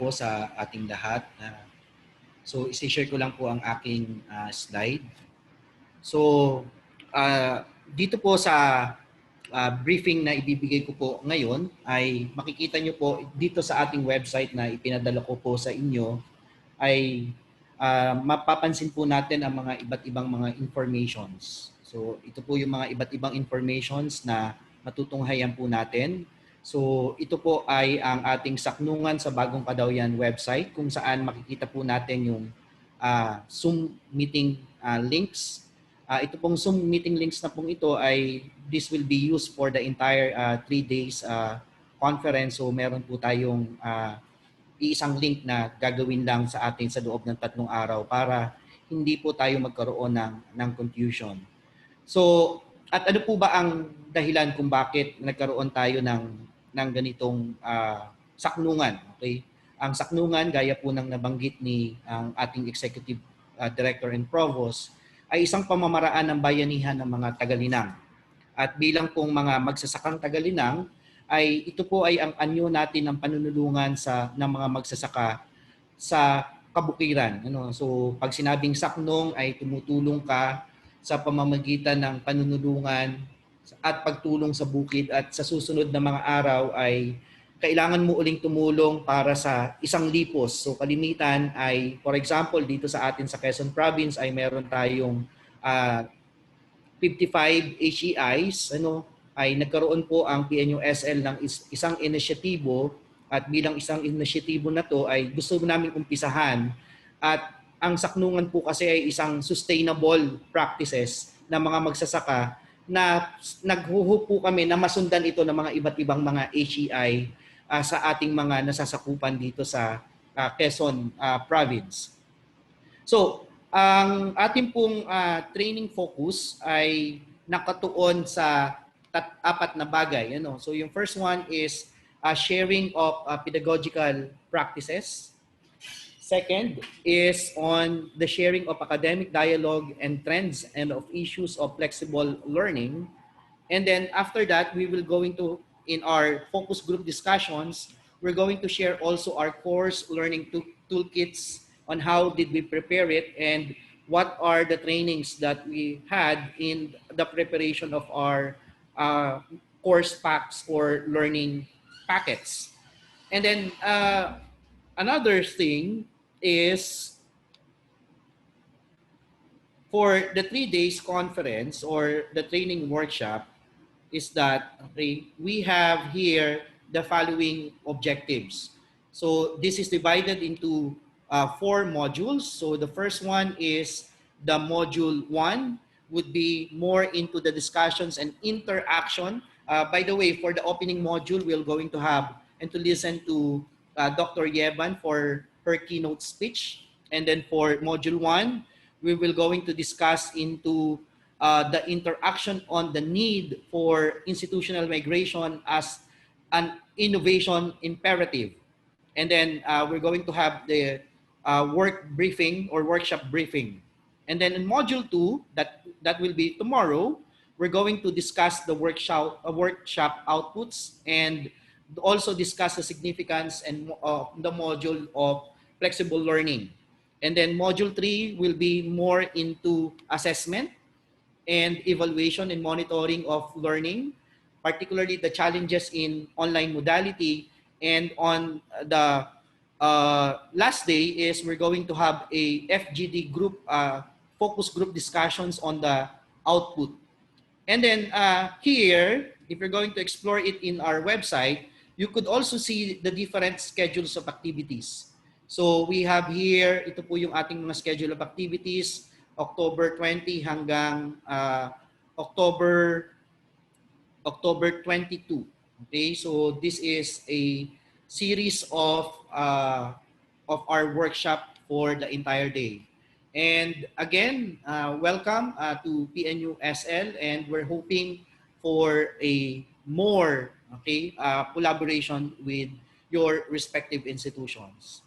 po sa ating lahat. So, isi-share ko lang po ang aking slide. So, dito po sa briefing na ibibigay ko po ngayon ay makikita nyo po dito sa ating website na ipinadala ko po sa inyo ay mapapansin po natin ang mga iba't ibang mga informations. So, ito po yung mga iba't ibang informations na matutunghayan po natin. So, ito po ay ang ating Saknungan sa Bagong Kadawian website kung saan makikita po natin yung Zoom meeting links. Ito pong Zoom meeting links na pong ito ay this will be used for the entire 3 days conference. So, meron po tayong isang link na gagawin lang sa atin sa loob ng 3 araw para hindi po tayo magkaroon ng confusion. So, at ano po ba ang dahilan kung bakit nagkaroon tayo ng ganitong saknungan? Okay? Ang saknungan, gaya po ng nabanggit ni ang ating Executive Director and Provost, ay isang pamamaraan ng bayanihan ng mga Tagalinang. At bilang pong mga magsasakang Tagalinang, ay ito po ay ang anyo natin ng panunulungan ng mga magsasaka sa kabukiran. So pag sinabing saknong ay tumutulong ka sa pamamagitan ng panunulungan at pagtulong sa bukid, at sa susunod na mga araw ay kailangan mo uling tumulong para sa isang lipos. So kalimitan ay, for example, dito sa atin sa Quezon Province ay meron tayong 55 HEIs, ay nagkaroon po ang PNUSL ng isang inisyatibo, at bilang isang inisyatibo na to ay gusto namin umpisahan. At ang saknungan po kasi ay isang sustainable practices na mga magsasaka na naghuhup po kami na masundan ito ng mga iba't ibang mga HEI sa ating mga nasasakupan dito sa Quezon Province. So, ang ating pong training focus ay nakatuon sa 4 na bagay. So, yung first one is sharing of pedagogical practices. Second is on the sharing of academic dialogue and trends and of issues of flexible learning. And then after that, we will going to, in our focus group discussions, we're going to share also our course learning toolkits on how did we prepare it and what are the trainings that we had in the preparation of our course packs or learning packets. And then another thing is for the 3 days conference or the training workshop is that we have here the following objectives. So this is divided into 4 modules. So the first one is the module 1 would be more into the discussions and interaction. By the way, for the opening module, we're going to have and to listen to Dr. Yeban for her keynote speech. And then for module 1, we will going to discuss into the interaction on the need for institutional migration as an innovation imperative. And then we're going to have the work briefing or workshop briefing. And then in module 2, that will be tomorrow, we're going to discuss the workshop outputs and also discuss the significance and the module of flexible learning. And then module 3 will be more into assessment and evaluation and monitoring of learning, particularly the challenges in online modality. And on the last day is we're going to have a FGD group, focus group discussions on the output. And then here, if you're going to explore it in our website, you could also see the different schedules of activities. So we have here, ito po yung ating mga schedule of activities, October 20 hanggang October 22. Okay, so this is a series of our workshop for the entire day. And again, welcome to PNUSL, and we're hoping for a more collaboration with your respective institutions.